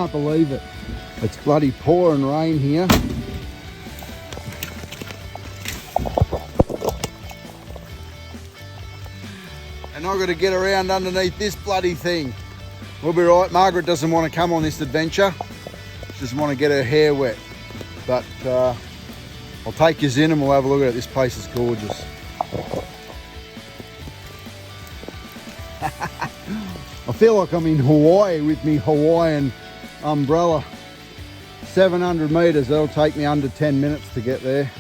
can't believe it. It's bloody pouring rain here. And I've got to get around underneath this bloody thing. We'll be right. Margaret doesn't want to come on this adventure. She doesn't want to get her hair wet. But I'll take you in and we'll have a look at it. This place is gorgeous. I feel like I'm in Hawaii with me Hawaiian umbrella. 700 metres, that'll take me under 10 minutes to get there.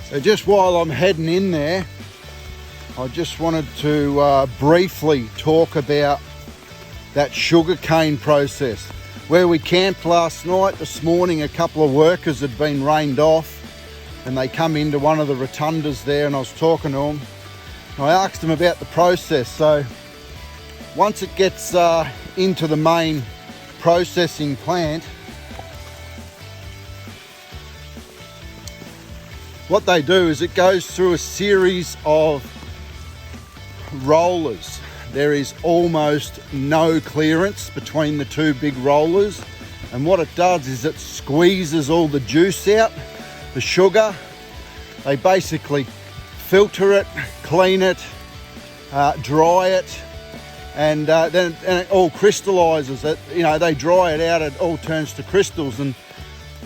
So just while I'm heading in there, I just wanted to briefly talk about that sugarcane process. Where we camped last night, this morning a couple of workers had been rained off and they come into one of the rotundas there, and I was talking to them. I asked them about the process. So once it gets into the main processing plant, what they do is it goes through a series of rollers. There is almost no clearance between the two big rollers, and what it does is it squeezes all the juice out, the sugar. They basically filter it, clean it, dry it, and then it all crystallizes. It, you know, they dry it out, it all turns to crystals, and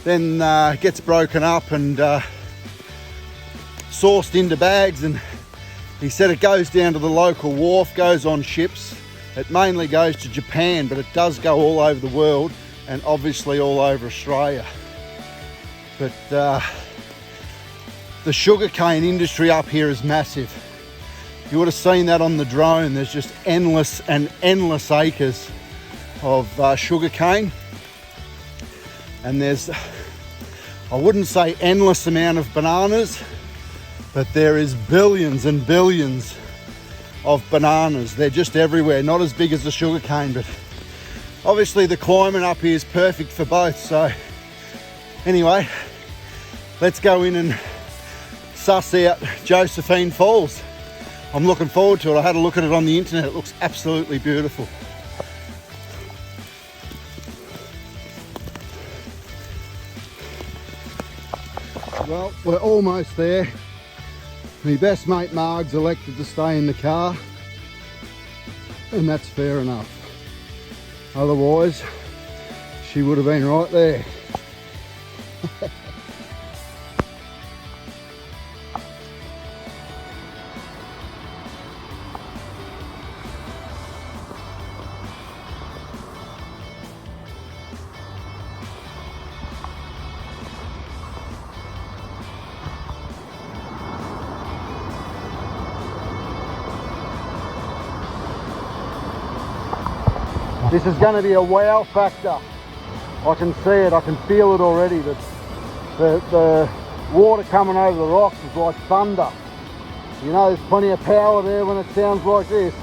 then gets broken up and sourced into bags. And he said it goes down to the local wharf, goes on ships. It mainly goes to Japan, but it does go all over the world and obviously all over Australia. But the sugarcane industry up here is massive. You would have seen that on the drone. There's just endless and endless acres of sugarcane, and there's, I wouldn't say endless amount of bananas, but there is billions and billions of bananas. They're just everywhere, not as big as the sugarcane, but obviously the climate up here is perfect for both. So anyway, let's go in and suss out Josefine Falls. I'm looking forward to it. I had a look at it on the internet. It looks absolutely beautiful. Well, we're almost there. My best mate Marg's elected to stay in the car, and that's fair enough. Otherwise, she would have been right there. This is going to be a wow factor. I can see it, I can feel it already. The water coming over the rocks is like thunder. You know, there's plenty of power there when it sounds like this.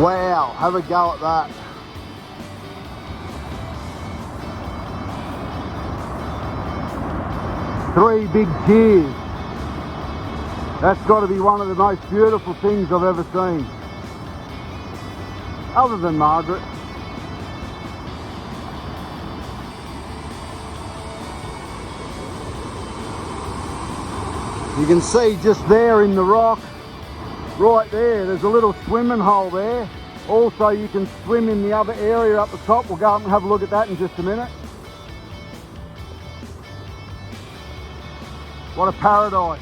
Wow, have a go at that. Three big cheers. That's got to be one of the most beautiful things I've ever seen. Other than Margaret. You can see just there in the rock, right there's a little swimming hole there. Also you can swim in the other area up the top. We'll go up and have a look at that in just a minute. What a paradise.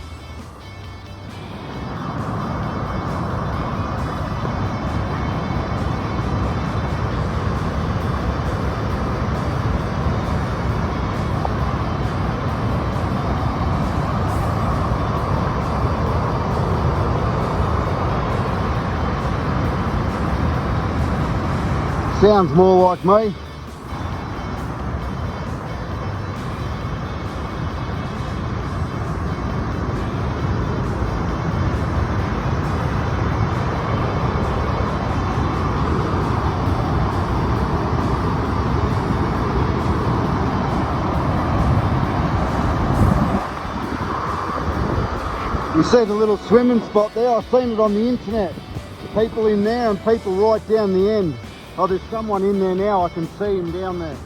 Sounds more like me. You see the little swimming spot there? I've seen it on the internet. People in there and people right down the end. Oh, there's someone in there now. I can see him down there.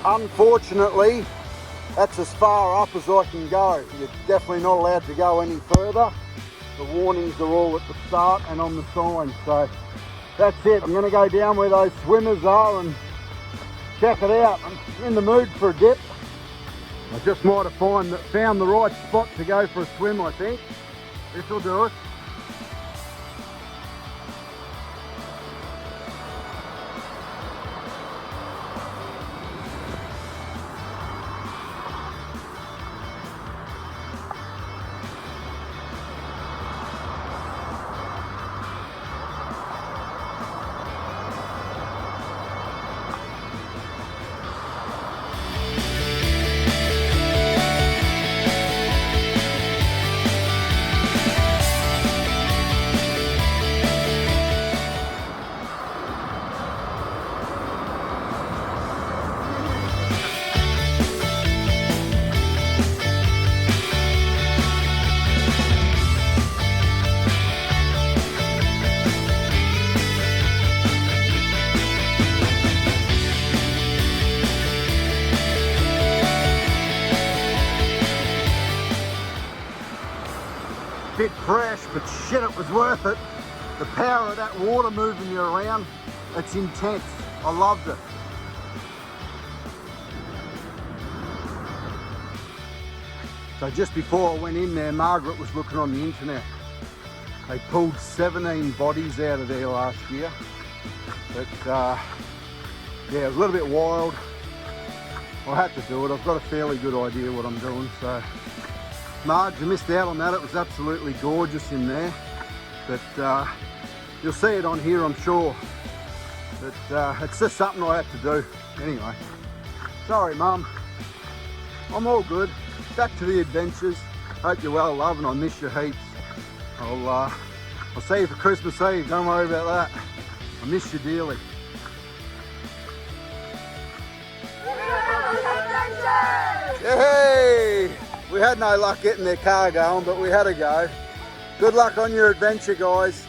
Unfortunately, that's as far up as I can go. You're definitely not allowed to go any further. The warnings are all at the start and on the sign. So that's it. I'm going to go down where those swimmers are and check it out. I'm in the mood for a dip. I just might have found the right spot to go for a swim, I think. This will do it. Bit fresh, but shit, it was worth it. The power of that water moving you around, it's intense. I loved it. So just before I went in there, Margaret was looking on the internet. They pulled 17 bodies out of there last year. But yeah, it was a little bit wild. I had to do it. I've got a fairly good idea what I'm doing, so. Marge, you missed out on that. It was absolutely gorgeous in there. But you'll see it on here, I'm sure. But it's just something I had to do. Anyway, sorry, Mum. I'm all good. Back to the adventures. Hope you're well, love, and I miss you heaps. I'll see you for Christmas Eve. Don't worry about that. I miss you dearly. Yay! We had no luck getting their car going, but we had a go. Good luck on your adventure, guys.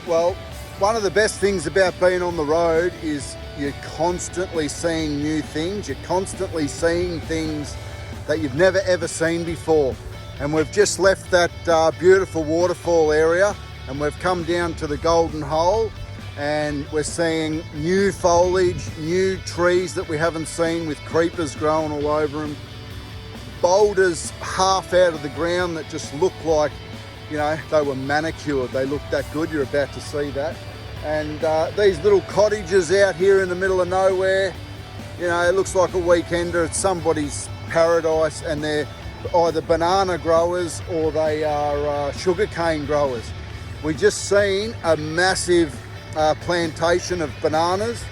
Well, one of the best things about being on the road is you're constantly seeing new things. You're constantly seeing things that you've never ever seen before. And we've just left that beautiful waterfall area and we've come down to the Golden Hole, and we're seeing new foliage, new trees that we haven't seen with creepers growing all over them. Boulders half out of the ground that just look like, you know, they were manicured. They look that good. You're about to see that. And these little cottages out here in the middle of nowhere, you know, it looks like a weekender. It's somebody's paradise, and they're either banana growers or they are sugarcane growers. We just seen a massive plantation of bananas.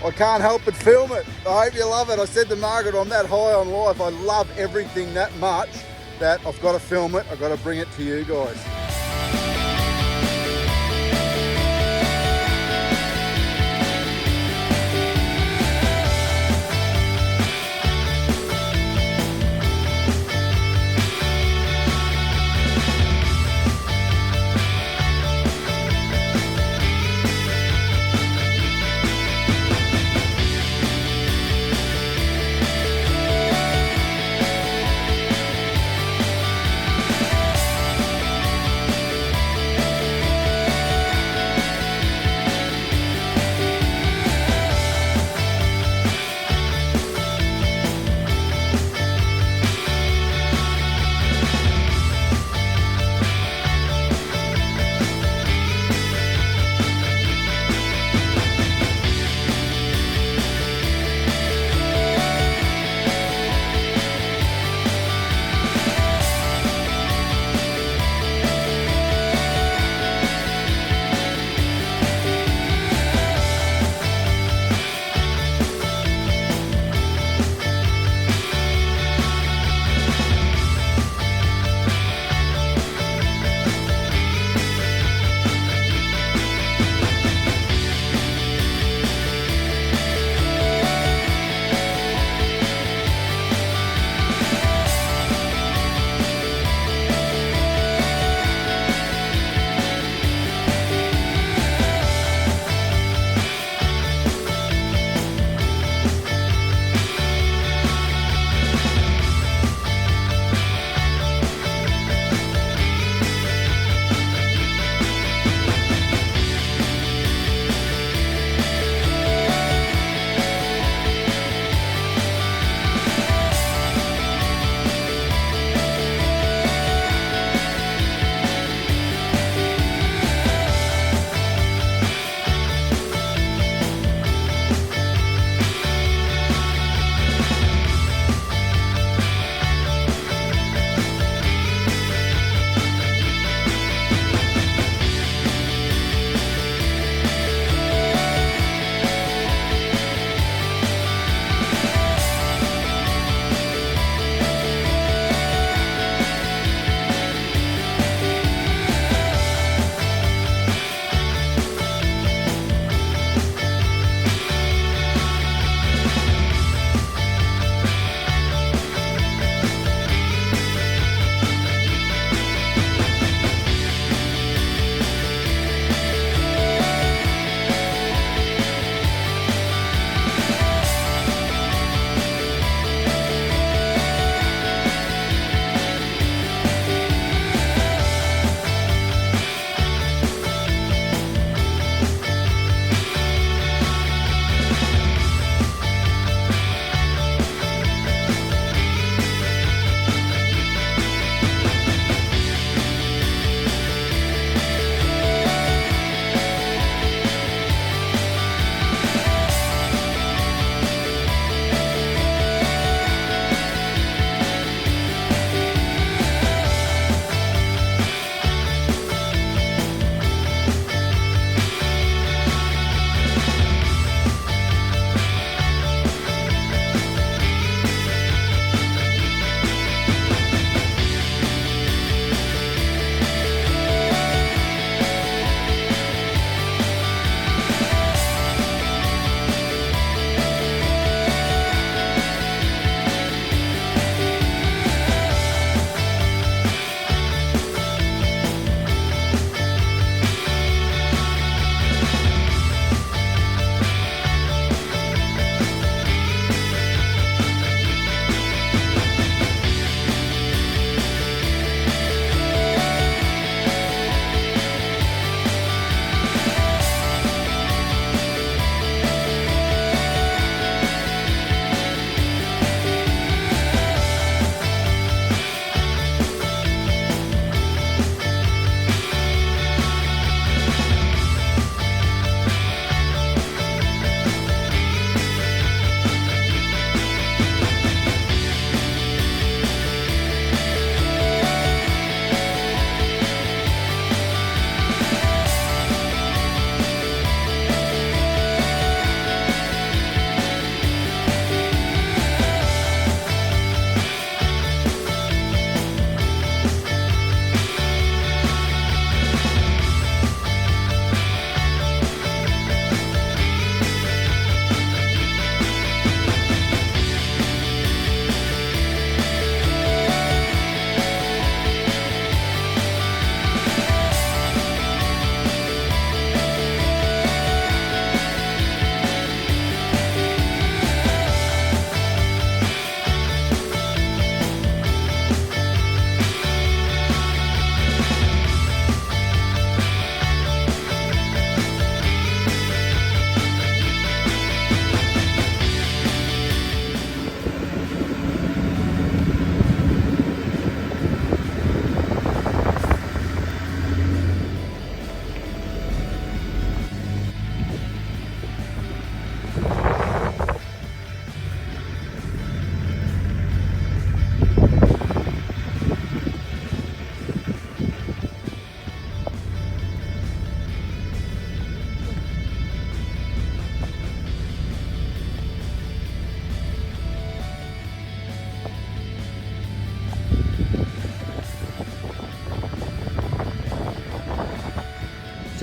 I can't help but film it. I hope you love it. I said to Margaret, I'm that high on life. I love everything that much that I've got to film it. I've got to bring it to you guys.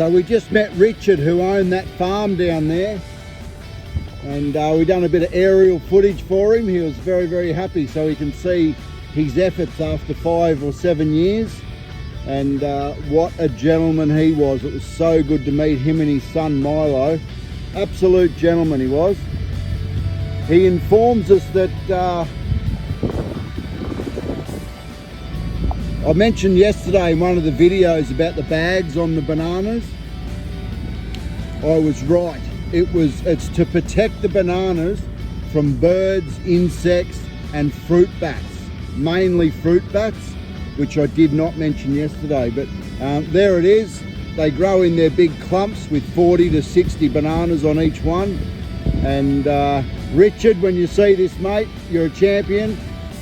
So we just met Richard, who owned that farm down there, and we done a bit of aerial footage for him. He was very, very happy, so he can see his efforts after 5 or 7 years. And what a gentleman he was. It was so good to meet him and his son Milo. Absolute gentleman he was. He informs us that I mentioned yesterday in one of the videos about the bags on the bananas. I was right. It's to protect the bananas from birds, insects and fruit bats, mainly fruit bats, which I did not mention yesterday. But there it is. They grow in their big clumps with 40 to 60 bananas on each one. And Richard, when you see this, mate, you're a champion.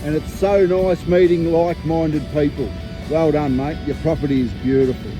And it's so nice meeting like-minded people. Well done, mate. Your property is beautiful.